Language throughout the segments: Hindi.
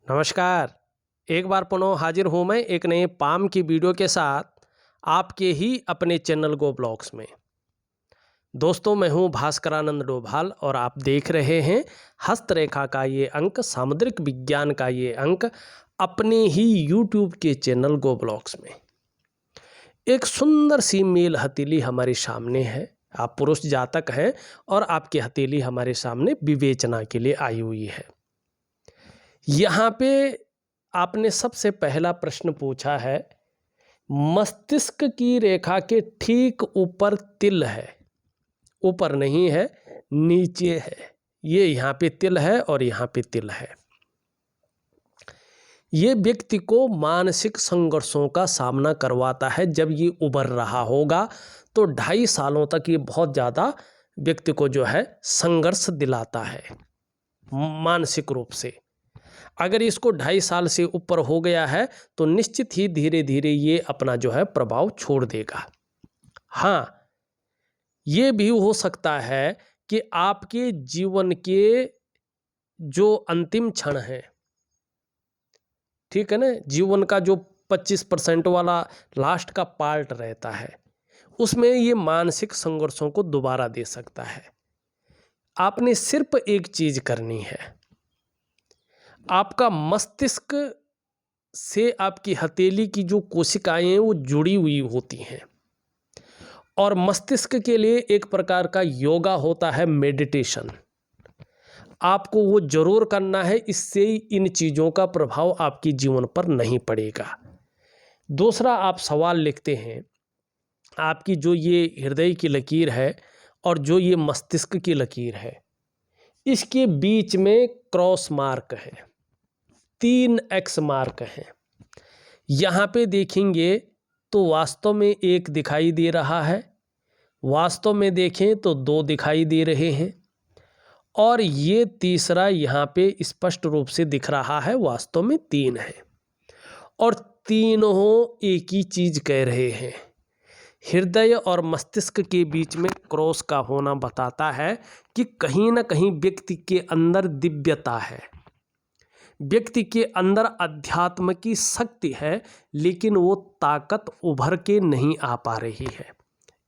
नमस्कार। एक बार पुनः हाजिर हूँ मैं एक नए पाम की वीडियो के साथ आपके ही अपने चैनल गो ब्लॉग्स में। दोस्तों, मैं हूँ भास्करानंद डोभाल और आप देख रहे हैं हस्तरेखा का ये अंक, सामुद्रिक विज्ञान का ये अंक अपने ही यूट्यूब के चैनल गो ब्लॉग्स में। एक सुंदर सी मेल हथेली हमारे सामने है। आप पुरुष जातक हैं और आपकी हथेली हमारे सामने विवेचना के लिए आई हुई है। यहाँ पे आपने सबसे पहला प्रश्न पूछा है, मस्तिष्क की रेखा के ठीक ऊपर तिल है। ऊपर नहीं है, नीचे है। ये यहाँ पे तिल है और यहाँ पे तिल है। ये व्यक्ति को मानसिक संघर्षों का सामना करवाता है। जब ये उभर रहा होगा तो 2.5 सालों तक ये बहुत ज़्यादा व्यक्ति को जो है संघर्ष दिलाता है मानसिक रूप से। अगर इसको 2.5 साल से ऊपर हो गया है तो निश्चित ही धीरे धीरे ये अपना जो है प्रभाव छोड़ देगा। हाँ, ये भी हो सकता है कि आपके जीवन के जो अंतिम क्षण है, ठीक है ना, जीवन का जो 25% वाला लास्ट का पार्ट रहता है, उसमें ये मानसिक संघर्षों को दोबारा दे सकता है। आपने सिर्फ एक चीज करनी है, आपका मस्तिष्क से आपकी हथेली की जो कोशिकाएं हैं वो जुड़ी हुई होती हैं और मस्तिष्क के लिए एक प्रकार का योगा होता है, मेडिटेशन। आपको वो जरूर करना है, इससे इन चीज़ों का प्रभाव आपके जीवन पर नहीं पड़ेगा। दूसरा, आप सवाल लिखते हैं, आपकी जो ये हृदय की लकीर है और जो ये मस्तिष्क की लकीर है, इसके बीच में क्रॉस मार्क है, 3 एक्स मार्क हैं। यहाँ पे देखेंगे तो वास्तव में 1 दिखाई दे रहा है, वास्तव में देखें तो 2 दिखाई दे रहे हैं और ये तीसरा यहाँ पे स्पष्ट रूप से दिख रहा है, वास्तव में 3 है और तीनों एक ही चीज कह रहे हैं। हृदय और मस्तिष्क के बीच में क्रॉस का होना बताता है कि कहीं ना कहीं व्यक्ति के अंदर दिव्यता है, व्यक्ति के अंदर अध्यात्म की शक्ति है, लेकिन वो ताकत उभर के नहीं आ पा रही है।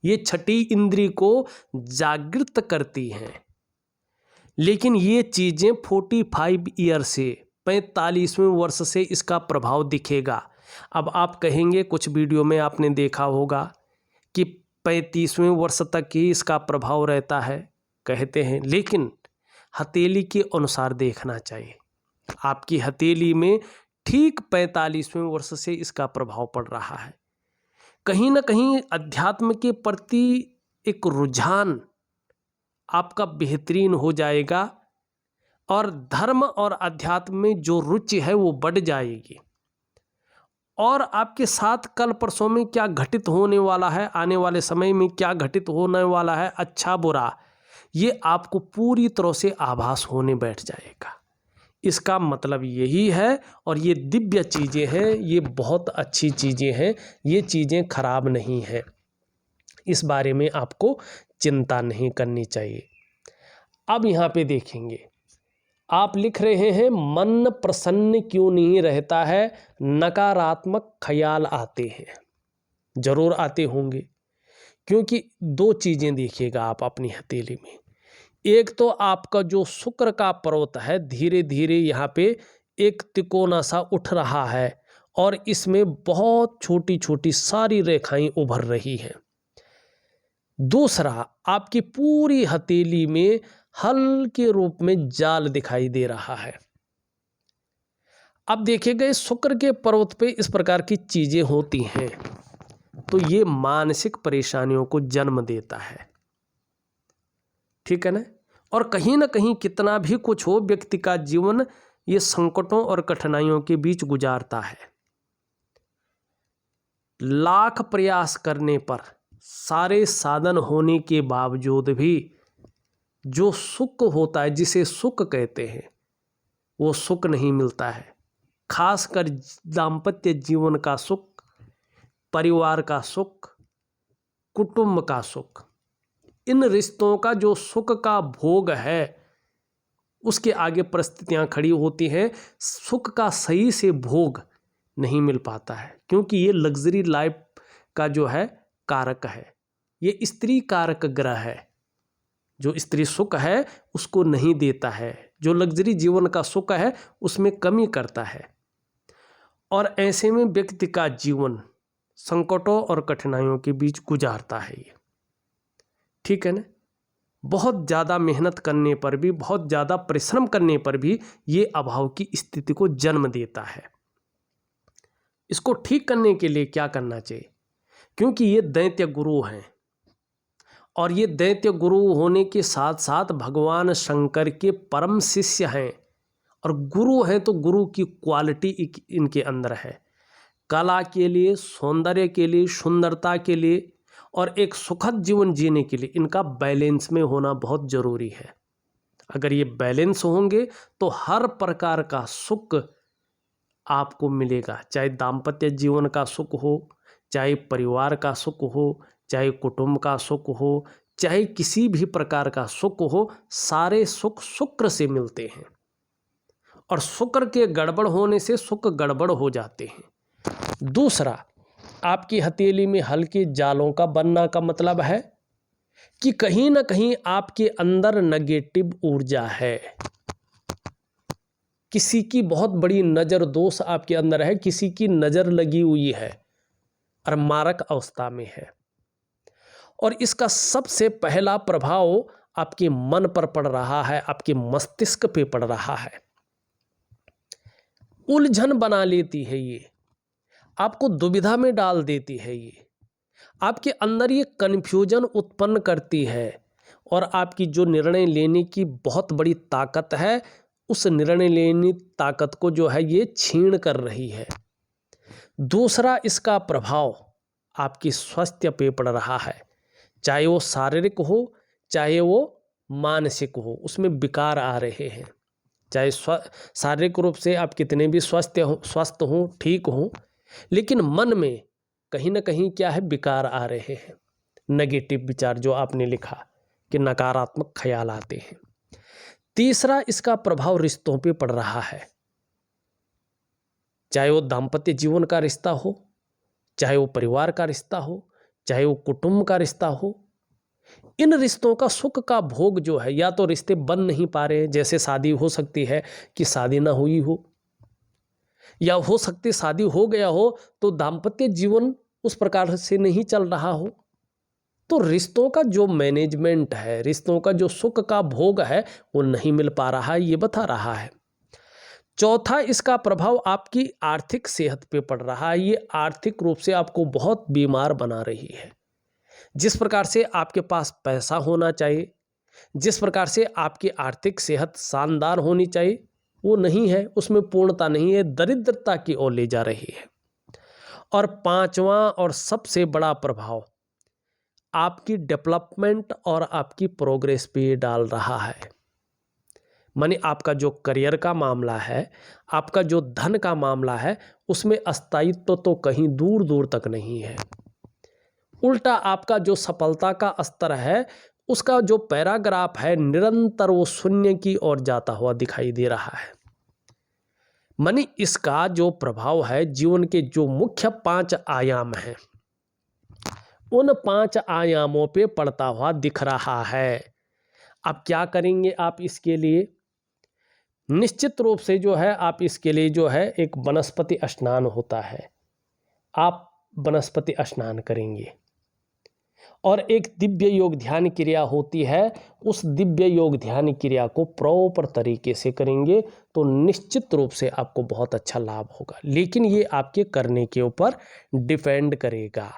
ये छठी इंद्री को जागृत करती हैं, लेकिन ये चीज़ें 45 ईयर से 45वें वर्ष से इसका प्रभाव दिखेगा। अब आप कहेंगे, कुछ वीडियो में आपने देखा होगा कि 35वें वर्ष तक ही इसका प्रभाव रहता है, कहते हैं, लेकिन हथेली के अनुसार देखना चाहिए। आपकी हथेली में ठीक 45वें वर्ष से इसका प्रभाव पड़ रहा है। कहीं ना कहीं अध्यात्म के प्रति एक रुझान आपका बेहतरीन हो जाएगा और धर्म और अध्यात्म में जो रुचि है वो बढ़ जाएगी। और आपके साथ कल परसों में क्या घटित होने वाला है, आने वाले समय में क्या घटित होने वाला है, अच्छा बुरा, ये आपको पूरी तरह से आभास होने बैठ जाएगा। इसका मतलब यही है, और ये दिव्य चीज़ें हैं, ये बहुत अच्छी चीज़ें हैं, ये चीज़ें खराब नहीं हैं। इस बारे में आपको चिंता नहीं करनी चाहिए। अब यहाँ पे देखेंगे, आप लिख रहे हैं, मन प्रसन्न क्यों नहीं रहता है, नकारात्मक ख्याल आते हैं। जरूर आते होंगे, क्योंकि 2 चीज़ें देखिएगा आप अपनी हथेली में। एक तो आपका जो शुक्र का पर्वत है, धीरे धीरे यहाँ पे एक तिकोना सा उठ रहा है और इसमें बहुत छोटी छोटी सारी रेखाएं उभर रही हैं। दूसरा, आपकी पूरी हथेली में हल्के रूप में जाल दिखाई दे रहा है। अब देखिएगा, शुक्र के पर्वत पे इस प्रकार की चीजें होती हैं तो ये मानसिक परेशानियों को जन्म देता है, ठीक है ना। और कहीं ना कहीं कितना भी कुछ हो, व्यक्ति का जीवन ये संकटों और कठिनाइयों के बीच गुजारता है। लाख प्रयास करने पर, सारे साधन होने के बावजूद भी जो सुख होता है, जिसे सुख कहते हैं, वो सुख नहीं मिलता है। खासकर दाम्पत्य जीवन का सुख, परिवार का सुख, कुटुंब का सुख, इन रिश्तों का जो सुख का भोग है उसके आगे परिस्थितियां खड़ी होती हैं, सुख का सही से भोग नहीं मिल पाता है, क्योंकि ये लग्जरी लाइफ का जो है कारक है, ये स्त्री कारक ग्रह है। जो स्त्री सुख है उसको नहीं देता है, जो लग्जरी जीवन का सुख है उसमें कमी करता है। और ऐसे में व्यक्ति का जीवन संकटों और कठिनाइयों के बीच गुजारता है ये, ठीक है ना। बहुत ज़्यादा मेहनत करने पर भी, बहुत ज़्यादा परिश्रम करने पर भी ये अभाव की स्थिति को जन्म देता है। इसको ठीक करने के लिए क्या करना चाहिए, क्योंकि ये दैत्य गुरु हैं और ये दैत्य गुरु होने के साथ साथ भगवान शंकर के परम शिष्य हैं। और गुरु हैं तो गुरु की क्वालिटी इनके अंदर है, कला के लिए, सौंदर्य के लिए, सुंदरता के लिए और एक सुखद जीवन जीने के लिए इनका बैलेंस में होना बहुत ज़रूरी है। अगर ये बैलेंस होंगे तो हर प्रकार का सुख आपको मिलेगा, चाहे दाम्पत्य जीवन का सुख हो, चाहे परिवार का सुख हो, चाहे कुटुंब का सुख हो, चाहे किसी भी प्रकार का सुख हो, सारे सुख शुक्र से मिलते हैं। और शुक्र के गड़बड़ होने से सुख गड़बड़ हो जाते हैं। दूसरा, आपकी हथेली में हल्के जालों का बनना का मतलब है कि कहीं ना कहीं आपके अंदर नेगेटिव ऊर्जा है, किसी की बहुत बड़ी नज़र दोष आपके अंदर है, किसी की नज़र लगी हुई है और मारक अवस्था में है। और इसका सबसे पहला प्रभाव आपके मन पर पड़ रहा है, आपके मस्तिष्क पे पड़ रहा है। उलझन बना लेती है ये, आपको दुविधा में डाल देती है ये, आपके अंदर ये कन्फ्यूजन उत्पन्न करती है और आपकी जो निर्णय लेने की बहुत बड़ी ताकत है, उस निर्णय लेने ताकत को जो है ये छीन कर रही है। दूसरा, इसका प्रभाव आपकी स्वास्थ्य पे पड़ रहा है, चाहे वो शारीरिक हो चाहे वो मानसिक हो, उसमें विकार आ रहे हैं। चाहे शारीरिक रूप से आप कितने भी स्वस्थ हों, ठीक हों, लेकिन मन में कहीं ना कहीं क्या है, विकार आ रहे हैं। नेगेटिव विचार, जो आपने लिखा कि नकारात्मक ख्याल आते हैं। तीसरा, इसका प्रभाव रिश्तों पे पड़ रहा है, चाहे वो दाम्पत्य जीवन का रिश्ता हो, चाहे वो परिवार का रिश्ता हो, चाहे वो कुटुंब का रिश्ता हो। इन रिश्तों का सुख का भोग जो है, या तो रिश्ते बन नहीं पा रहे, जैसे शादी हो सकती है कि शादी ना हुई हो, या हो सकती शादी हो गया हो तो दाम्पत्य जीवन उस प्रकार से नहीं चल रहा हो। तो रिश्तों का जो मैनेजमेंट है, रिश्तों का जो सुख का भोग है, वो नहीं मिल पा रहा है, ये बता रहा है। चौथा, इसका प्रभाव आपकी आर्थिक सेहत पे पड़ रहा है। ये आर्थिक रूप से आपको बहुत बीमार बना रही है। जिस प्रकार से आपके पास पैसा होना चाहिए, जिस प्रकार से आपकी आर्थिक सेहत शानदार होनी चाहिए, वो नहीं है, उसमें पूर्णता नहीं है, दरिद्रता की ओर ले जा रही है। और पांचवा और सबसे बड़ा प्रभाव आपकी डेवलपमेंट और आपकी प्रोग्रेस पे डाल रहा है। माने आपका जो करियर का मामला है, आपका जो धन का मामला है, उसमें स्थायित्व तो कहीं दूर दूर तक नहीं है। उल्टा आपका जो सफलता का स्तर है, उसका जो पैराग्राफ है, निरंतर वो शून्य की ओर जाता हुआ दिखाई दे रहा है। माने इसका जो प्रभाव है, जीवन के जो मुख्य 5 आयाम हैं, उन 5 आयामों पे पड़ता हुआ दिख रहा है। अब क्या करेंगे आप इसके लिए? निश्चित रूप से जो है आप इसके लिए जो है एक वनस्पति स्नान होता है, आप वनस्पति स्नान करेंगे। और एक दिव्य योग ध्यान क्रिया होती है, उस दिव्य योग ध्यान क्रिया को प्रॉपर तरीके से करेंगे तो निश्चित रूप से आपको बहुत अच्छा लाभ होगा। लेकिन ये आपके करने के ऊपर डिपेंड करेगा।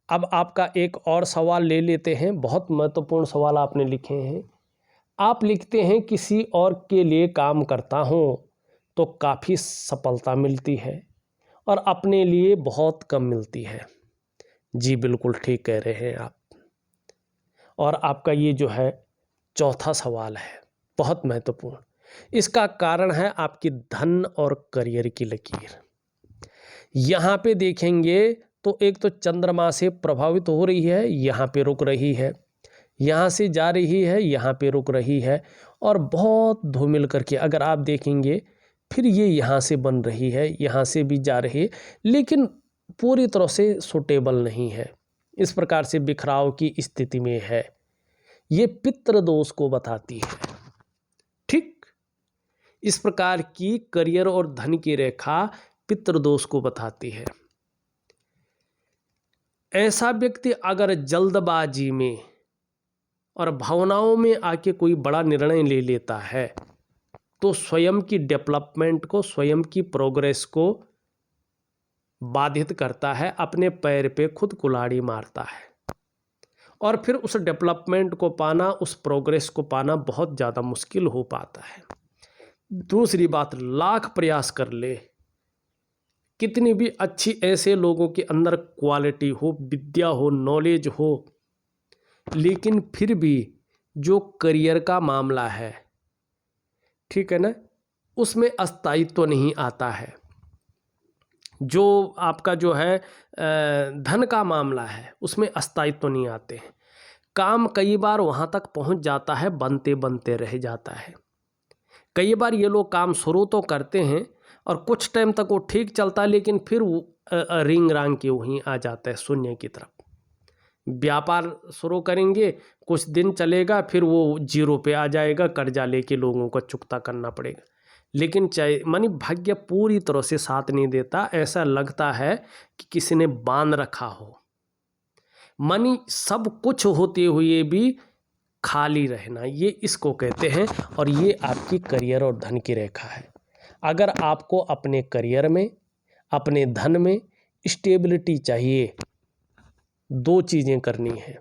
अब आपका एक और सवाल ले लेते हैं, बहुत महत्वपूर्ण सवाल आपने लिखे हैं। आप लिखते हैं किसी और के लिए काम करता हूँ तो काफ़ी सफलता मिलती है और अपने लिए बहुत कम मिलती है। जी बिल्कुल ठीक कह रहे हैं आप। और आपका ये जो है चौथा सवाल है, बहुत महत्वपूर्ण। इसका कारण है आपकी धन और करियर की लकीर। यहाँ पे देखेंगे तो एक तो चंद्रमा से प्रभावित हो रही है, यहाँ पे रुक रही है, यहाँ से जा रही है, यहाँ पे रुक रही है, और बहुत धूमिल करके अगर आप देखेंगे फिर ये यहाँ से बन रही है, यहाँ से भी जा रही है, लेकिन पूरी तरह से सूटेबल नहीं है, इस प्रकार से बिखराव की स्थिति में है। ये पितृ दोष को बताती है। ठीक, इस प्रकार की करियर और धन की रेखा पितृ दोष को बताती है। ऐसा व्यक्ति अगर जल्दबाजी में और भावनाओं में आके कोई बड़ा निर्णय ले लेता है तो स्वयं की डेवलपमेंट को, स्वयं की प्रोग्रेस को बाधित करता है, अपने पैर पे खुद कुल्हाड़ी मारता है और फिर उस डेवलपमेंट को पाना, उस प्रोग्रेस को पाना बहुत ज़्यादा मुश्किल हो पाता है। दूसरी बात, लाख प्रयास कर ले, कितनी भी अच्छी ऐसे लोगों के अंदर क्वालिटी हो, विद्या हो, नॉलेज हो, लेकिन फिर भी जो करियर का मामला है, ठीक है ना, उसमें अस्थायित्व नहीं आता है। जो आपका जो है धन का मामला है उसमें अस्थायित्व नहीं आते हैं। काम कई बार वहाँ तक पहुँच जाता है, बनते बनते रह जाता है। कई बार ये लोग काम शुरू तो करते हैं और कुछ टाइम तक वो ठीक चलता है, लेकिन फिर वो रिंग रांग के वहीं आ जाता है शून्य की तरफ। व्यापार शुरू करेंगे, कुछ दिन चलेगा, फिर वो जीरो पे आ जाएगा, कर्जा लेके लोगों को चुकता करना पड़ेगा। लेकिन चाहे मानी भाग्य पूरी तरह से साथ नहीं देता, ऐसा लगता है कि किसी ने बांध रखा हो। मानी सब कुछ होते हुए भी खाली रहना, ये इसको कहते हैं। और ये आपकी करियर और धन की रेखा है। अगर आपको अपने करियर में, अपने धन में स्टेबिलिटी चाहिए, दो चीज़ें करनी है।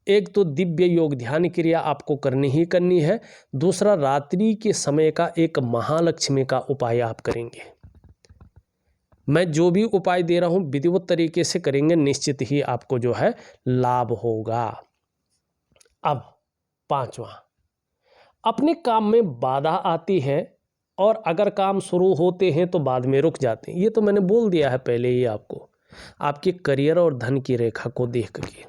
एक तो दिव्य योग ध्यान क्रिया आपको करनी ही करनी है। दूसरा, रात्रि के समय का एक महालक्ष्मी का उपाय आप करेंगे। मैं जो भी उपाय दे रहा हूँ विधिवत तरीके से करेंगे, निश्चित ही आपको जो है लाभ होगा। अब पांचवा, अपने काम में बाधा आती है और अगर काम शुरू होते हैं तो बाद में रुक जाते हैं। ये तो मैंने बोल दिया है पहले ही आपको, आपके करियर और धन की रेखा को देख के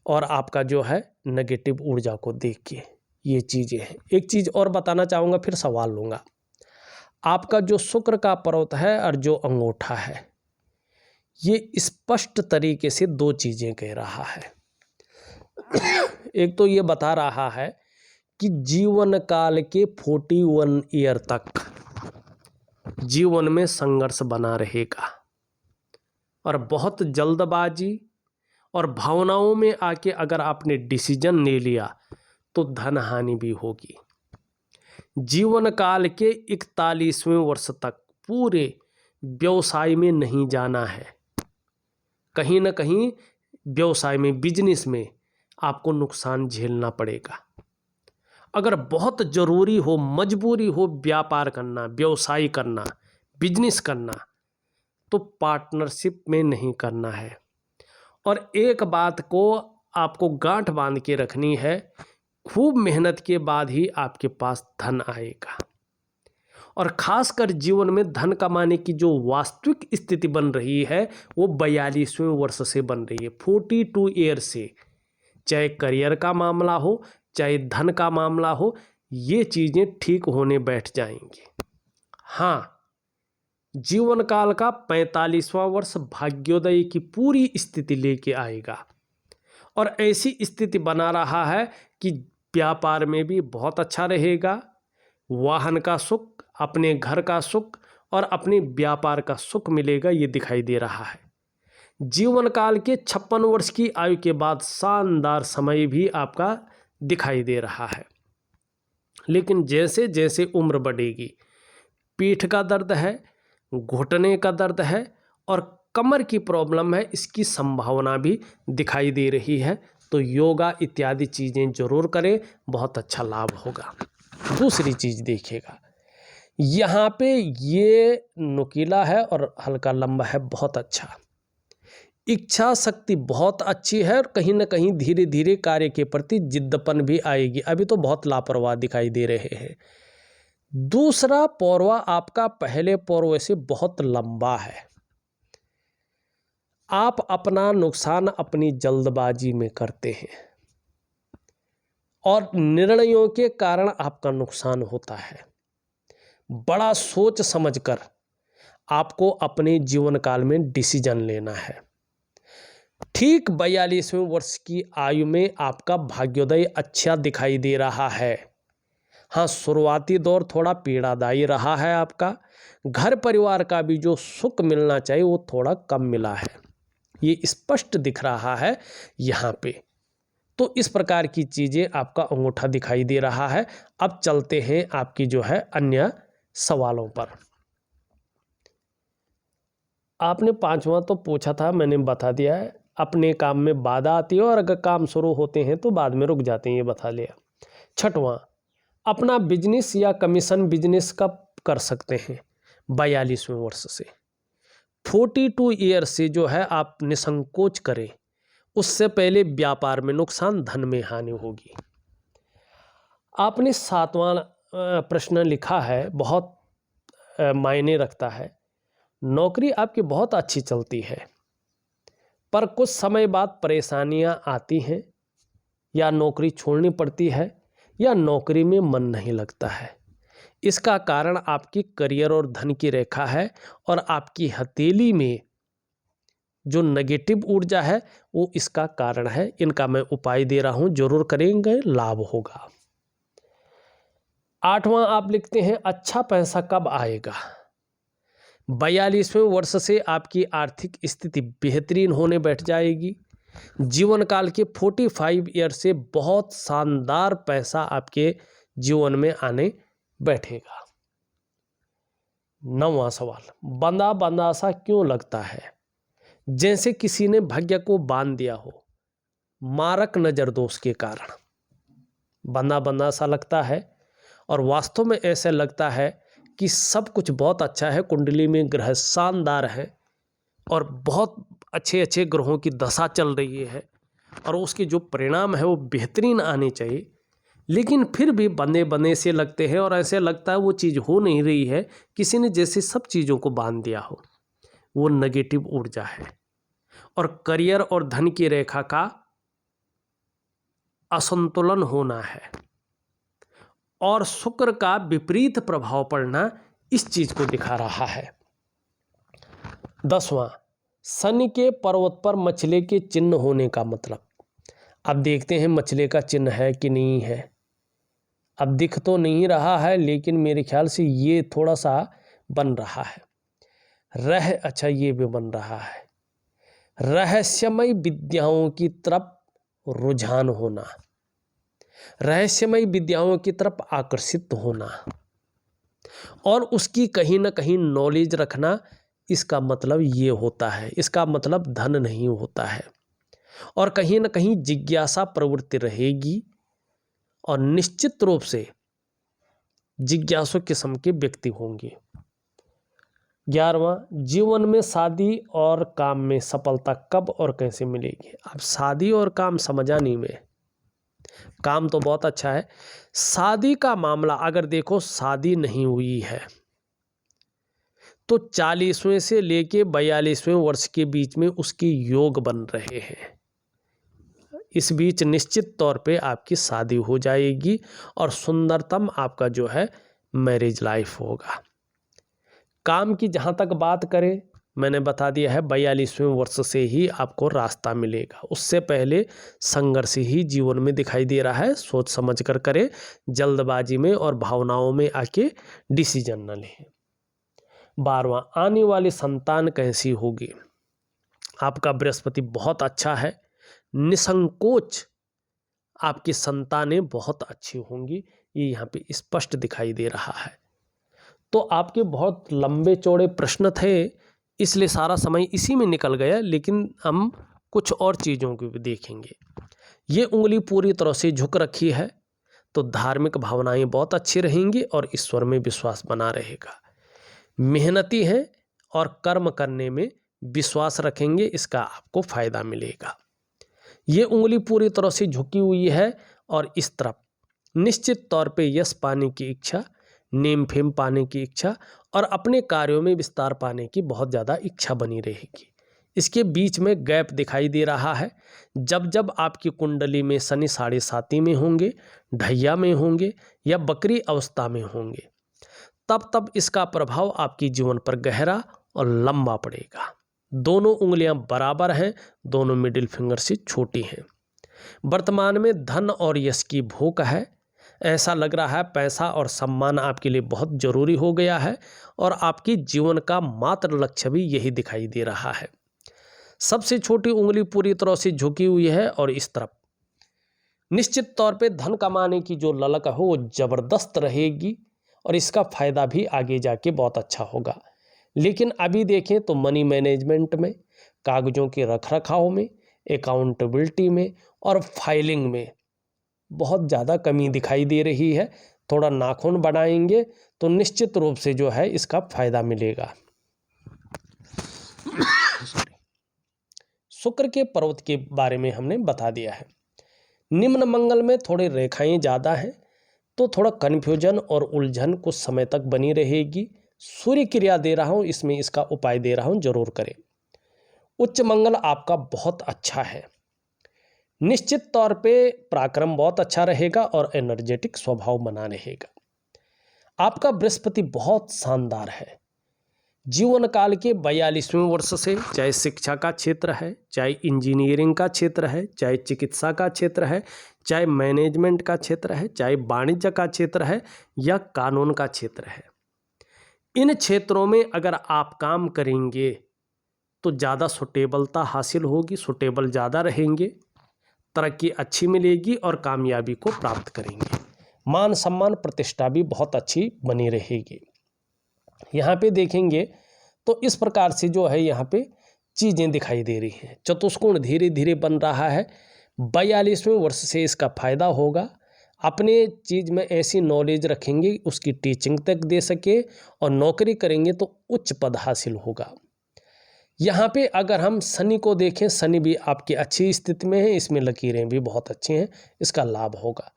और आपका जो है नेगेटिव ऊर्जा को देख के ये चीज़ें हैं। एक चीज़ और बताना चाहूँगा, फिर सवाल लूँगा। आपका जो शुक्र का पर्वत है और जो अंगूठा है, ये स्पष्ट तरीके से दो चीज़ें कह रहा है। एक तो ये बता रहा है कि जीवन काल के 41 ईयर तक जीवन में संघर्ष बना रहेगा और बहुत जल्दबाजी और भावनाओं में आके अगर आपने डिसीजन ले लिया तो धन हानि भी होगी। जीवन काल के 41वें वर्ष तक पूरे व्यवसाय में नहीं जाना है। कहीं ना कहीं व्यवसाय में, बिजनेस में आपको नुकसान झेलना पड़ेगा। अगर बहुत ज़रूरी हो, मजबूरी हो व्यापार करना, व्यवसाय करना, बिजनेस करना, तो पार्टनरशिप में नहीं करना है। और एक बात को आपको गांठ बांध के रखनी है, खूब मेहनत के बाद ही आपके पास धन आएगा। और खासकर जीवन में धन कमाने की जो वास्तविक स्थिति बन रही है वो 42वें वर्ष से बन रही है, 42 ईयर से। चाहे करियर का मामला हो, चाहे धन का मामला हो, ये चीज़ें ठीक होने बैठ जाएंगी। हाँ, जीवन काल का 45वां वर्ष भाग्योदय की पूरी स्थिति लेके आएगा और ऐसी स्थिति बना रहा है कि व्यापार में भी बहुत अच्छा रहेगा, वाहन का सुख, अपने घर का सुख और अपने व्यापार का सुख मिलेगा, ये दिखाई दे रहा है। जीवन काल के 56 वर्ष की आयु के बाद शानदार समय भी आपका दिखाई दे रहा है। लेकिन जैसे जैसे उम्र बढ़ेगी, पीठ का दर्द है, घुटने का दर्द है और कमर की प्रॉब्लम है, इसकी संभावना भी दिखाई दे रही है। तो योगा इत्यादि चीज़ें जरूर करें, बहुत अच्छा लाभ होगा। दूसरी चीज़ देखिएगा, यहाँ पे ये नुकीला है और हल्का लंबा है, बहुत अच्छा। इच्छा शक्ति बहुत अच्छी है और कहीं ना कहीं धीरे धीरे कार्य के प्रति जिद्दपन भी आएगी। अभी तो बहुत लापरवाह दिखाई दे रहे हैं। दूसरा पौरवा आपका पहले पौरवे से बहुत लंबा है। आप अपना नुकसान अपनी जल्दबाजी में करते हैं और निर्णयों के कारण आपका नुकसान होता है। बड़ा सोच समझकर आपको अपने जीवन काल में डिसीजन लेना है। ठीक 42वें वर्ष की आयु में आपका भाग्योदय अच्छा दिखाई दे रहा है। हाँ, शुरुआती दौर थोड़ा पीड़ादायी रहा है आपका। घर परिवार का भी जो सुख मिलना चाहिए वो थोड़ा कम मिला है, ये स्पष्ट दिख रहा है यहाँ पे। तो इस प्रकार की चीज़ें आपका अंगूठा दिखाई दे रहा है। अब चलते हैं आपकी जो है अन्य सवालों पर। आपने 5वां तो पूछा था, मैंने बता दिया है। अपने काम में बाधा आती है और अगर काम शुरू होते हैं तो बाद में रुक जाते हैं, ये बता लिया। 6वां, अपना बिजनेस या कमीशन बिजनेस कब कर सकते हैं? 42वें वर्ष से। 42 ईयर से जो है आप निसंकोच करें, उससे पहले व्यापार में नुकसान, धन में हानि होगी। आपने 7वां प्रश्न लिखा है, बहुत मायने रखता है। नौकरी आपकी बहुत अच्छी चलती है, पर कुछ समय बाद परेशानियां आती हैं, या नौकरी छोड़नी पड़ती है, या नौकरी में मन नहीं लगता है। इसका कारण आपकी करियर और धन की रेखा है, और आपकी हथेली में जो नेगेटिव ऊर्जा है वो इसका कारण है। इनका मैं उपाय दे रहा हूं, जरूर करेंगे, लाभ होगा। 8वां आप लिखते हैं, अच्छा पैसा कब आएगा? 42वें वर्ष से आपकी आर्थिक स्थिति बेहतरीन होने बैठ जाएगी। जीवन काल के 45 ईयर से बहुत शानदार पैसा आपके जीवन में आने बैठेगा। 9वां सवाल, बंदा बंदा सा क्यों लगता है? जैसे किसी ने भाग्य को बांध दिया हो, मारक नजर दोष के कारण बंदा बंदा सा लगता है। और वास्तव में ऐसे लगता है कि सब कुछ बहुत अच्छा है, कुंडली में ग्रह शानदार है और बहुत अच्छे अच्छे ग्रहों की दशा चल रही है, और उसके जो परिणाम है वो बेहतरीन आने चाहिए, लेकिन फिर भी बंदे बंदे से लगते हैं, और ऐसे लगता है वो चीज़ हो नहीं रही है। किसी ने जैसे सब चीज़ों को बांध दिया हो, वो नेगेटिव ऊर्जा है। और करियर और धन की रेखा का असंतुलन होना है, और शुक्र का विपरीत प्रभाव पड़ना इस चीज को दिखा रहा है। 10वां, शनि के पर्वत पर मछली के चिन्ह होने का मतलब। अब देखते हैं मछली का चिन्ह है कि नहीं है। अब दिख तो नहीं रहा है, लेकिन मेरे ख्याल से ये थोड़ा सा बन रहा है। अच्छा, ये भी बन रहा है। रहस्यमय विद्याओं की तरफ रुझान होना, रहस्यमय विद्याओं की तरफ आकर्षित होना, और उसकी कहीं ना कहीं नॉलेज रखना, इसका मतलब ये होता है। इसका मतलब धन नहीं होता है, और कहीं ना कहीं जिज्ञासा प्रवृत्ति रहेगी, और निश्चित रूप से जिज्ञासु किस्म के व्यक्ति होंगे। 11वां, जीवन में शादी और काम में सफलता कब और कैसे मिलेगी? अब शादी और काम समझाने में, काम तो बहुत अच्छा है, शादी का मामला अगर देखो, शादी नहीं हुई है तो 40वें से लेके 42वें वर्ष के बीच में उसके योग बन रहे हैं। इस बीच निश्चित तौर पे आपकी शादी हो जाएगी, और सुंदरतम आपका जो है मैरिज लाइफ होगा। काम की जहाँ तक बात करें, मैंने बता दिया है 42वें वर्ष से ही आपको रास्ता मिलेगा। उससे पहले संघर्ष ही जीवन में दिखाई दे रहा है। सोच समझ कर करें, जल्दबाजी में और भावनाओं में आके डिसीजन न लें। 12वां, आने वाली संतान कैसी होगी? आपका बृहस्पति बहुत अच्छा है, निसंकोच आपकी संतानें बहुत अच्छी होंगी, ये यहाँ पे स्पष्ट दिखाई दे रहा है। तो आपके बहुत लंबे चौड़े प्रश्न थे, इसलिए सारा समय इसी में निकल गया, लेकिन हम कुछ और चीज़ों को भी देखेंगे। ये उंगली पूरी तरह से झुक रखी है, तो धार्मिक भावनाएं बहुत अच्छी रहेंगी और ईश्वर में विश्वास बना रहेगा। मेहनती हैं और कर्म करने में विश्वास रखेंगे, इसका आपको फायदा मिलेगा। ये उंगली पूरी तरह से झुकी हुई है, और इस तरफ निश्चित तौर पे यश पाने की इच्छा, नेम फेम पाने की इच्छा, और अपने कार्यों में विस्तार पाने की बहुत ज़्यादा इच्छा बनी रहेगी। इसके बीच में गैप दिखाई दे रहा है। जब जब आपकी कुंडली में शनि 7.5 में होंगे, ढैया में होंगे या बकरी अवस्था में होंगे, तब तब इसका प्रभाव आपके जीवन पर गहरा और लंबा पड़ेगा। दोनों उंगलियां बराबर हैं, दोनों मिडिल फिंगर से छोटी हैं। वर्तमान में धन और यश की भूख है। ऐसा लग रहा है पैसा और सम्मान आपके लिए बहुत जरूरी हो गया है और आपके जीवन का मात्र लक्ष्य भी यही दिखाई दे रहा है। सबसे छोटी उंगली पूरी तरह से झुकी हुई है और इस तरफ निश्चित तौर पे धन कमाने की जो ललक है वो जबरदस्त रहेगी और इसका फायदा भी आगे जाके बहुत अच्छा होगा। लेकिन अभी देखें तो मनी मैनेजमेंट में, कागजों के रखरखाव में, अकाउंटेबिलिटी में और फाइलिंग में बहुत ज़्यादा कमी दिखाई दे रही है। थोड़ा नाखून बढ़ाएंगे तो निश्चित रूप से जो है इसका फायदा मिलेगा। शुक्र के पर्वत के बारे में हमने बता दिया है। निम्न मंगल में थोड़े रेखाएं ज़्यादा हैं तो थोड़ा कन्फ्यूजन और उलझन कुछ समय तक बनी रहेगी। सूर्य क्रिया दे रहा हूँ, इसमें इसका उपाय दे रहा हूँ, जरूर करें। उच्च मंगल आपका बहुत अच्छा है। निश्चित तौर पे पराक्रम बहुत अच्छा रहेगा और एनर्जेटिक स्वभाव बना रहेगा। आपका बृहस्पति बहुत शानदार है। जीवन काल के 42वें वर्ष से, चाहे शिक्षा का क्षेत्र है, चाहे इंजीनियरिंग का क्षेत्र है, चाहे चिकित्सा का क्षेत्र है, चाहे मैनेजमेंट का क्षेत्र है, चाहे वाणिज्य का क्षेत्र है या कानून का क्षेत्र है, इन क्षेत्रों में अगर आप काम करेंगे तो ज़्यादा सुटेबलता हासिल होगी, सुटेबल ज़्यादा रहेंगे, तरक्की अच्छी मिलेगी और कामयाबी को प्राप्त करेंगे। मान सम्मान प्रतिष्ठा भी बहुत अच्छी बनी रहेगी। यहाँ पे देखेंगे तो इस प्रकार से जो है यहाँ पे चीज़ें दिखाई दे रही हैं। चतुष्कोण धीरे धीरे बन रहा है। 42वें वर्ष से इसका फायदा होगा। अपने चीज़ में ऐसी नॉलेज रखेंगे उसकी टीचिंग तक दे सके और नौकरी करेंगे तो उच्च पद हासिल होगा। यहाँ पे अगर हम शनि को देखें, शनि भी आपकी अच्छी स्थिति में है, इसमें लकीरें भी बहुत अच्छी हैं, इसका लाभ होगा।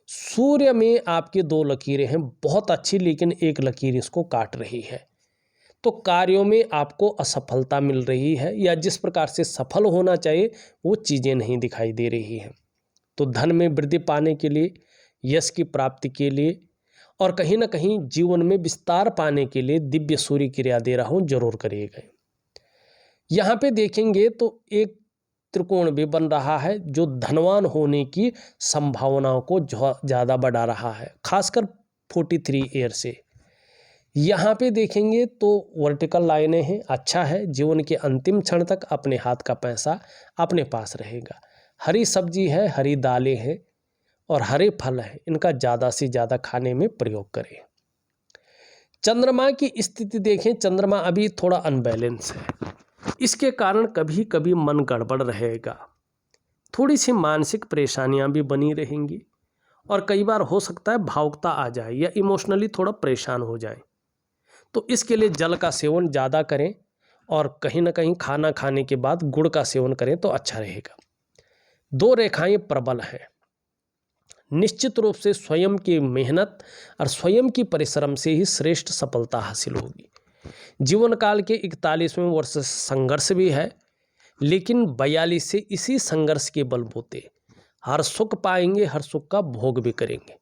सूर्य में आपकी 2 लकीरें हैं बहुत अच्छी, लेकिन एक लकीर इसको काट रही है, तो कार्यों में आपको असफलता मिल रही है या जिस प्रकार से सफल होना चाहिए वो चीज़ें नहीं दिखाई दे रही हैं। तो धन में वृद्धि पाने के लिए, यश की प्राप्ति के लिए और कहीं ना कहीं जीवन में विस्तार पाने के लिए दिव्य सूर्य क्रिया दे रहा हूँ, जरूर करिएगा। यहाँ पे देखेंगे तो एक त्रिकोण भी बन रहा है जो धनवान होने की संभावनाओं को ज़्यादा बढ़ा रहा है, खासकर 43 ईयर से। यहाँ पे देखेंगे तो वर्टिकल लाइनें हैं, अच्छा है। जीवन के अंतिम क्षण तक अपने हाथ का पैसा अपने पास रहेगा। हरी सब्जी है, हरी दालें हैं और हरे फल हैं, इनका ज़्यादा से ज़्यादा खाने में प्रयोग करें। चंद्रमा की स्थिति देखें, चंद्रमा अभी थोड़ा अनबैलेंस है, इसके कारण कभी कभी मन गड़बड़ रहेगा, थोड़ी सी मानसिक परेशानियां भी बनी रहेंगी और कई बार हो सकता है भावुकता आ जाए या इमोशनली थोड़ा परेशान हो जाए। तो इसके लिए जल का सेवन ज़्यादा करें और कहीं ना कहीं खाना खाने के बाद गुड़ का सेवन करें तो अच्छा रहेगा। 2 रेखाएं प्रबल हैं। निश्चित रूप से स्वयं की मेहनत और स्वयं की परिश्रम से ही श्रेष्ठ सफलता हासिल होगी। जीवन काल के 41वें वर्ष से संघर्ष भी है, लेकिन 42 से इसी संघर्ष के बलबूते हर सुख पाएंगे, हर सुख का भोग भी करेंगे।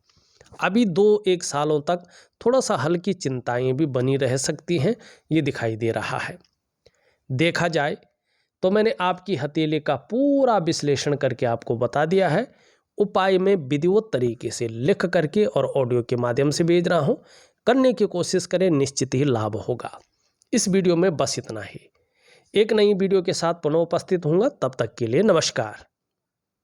अभी 2-1 सालों तक थोड़ा सा हल्की चिंताएं भी बनी रह सकती हैं, ये दिखाई दे रहा है। देखा जाए तो मैंने आपकी हथेली का पूरा विश्लेषण करके आपको बता दिया है। उपाय में विधिवत तरीके से लिख करके और ऑडियो के माध्यम से भेज रहा हूँ, करने की कोशिश करें, निश्चित ही लाभ होगा। इस वीडियो में बस इतना ही। एक नई वीडियो के साथ पुनः उपस्थित होऊंगा, तब तक के लिए नमस्कार।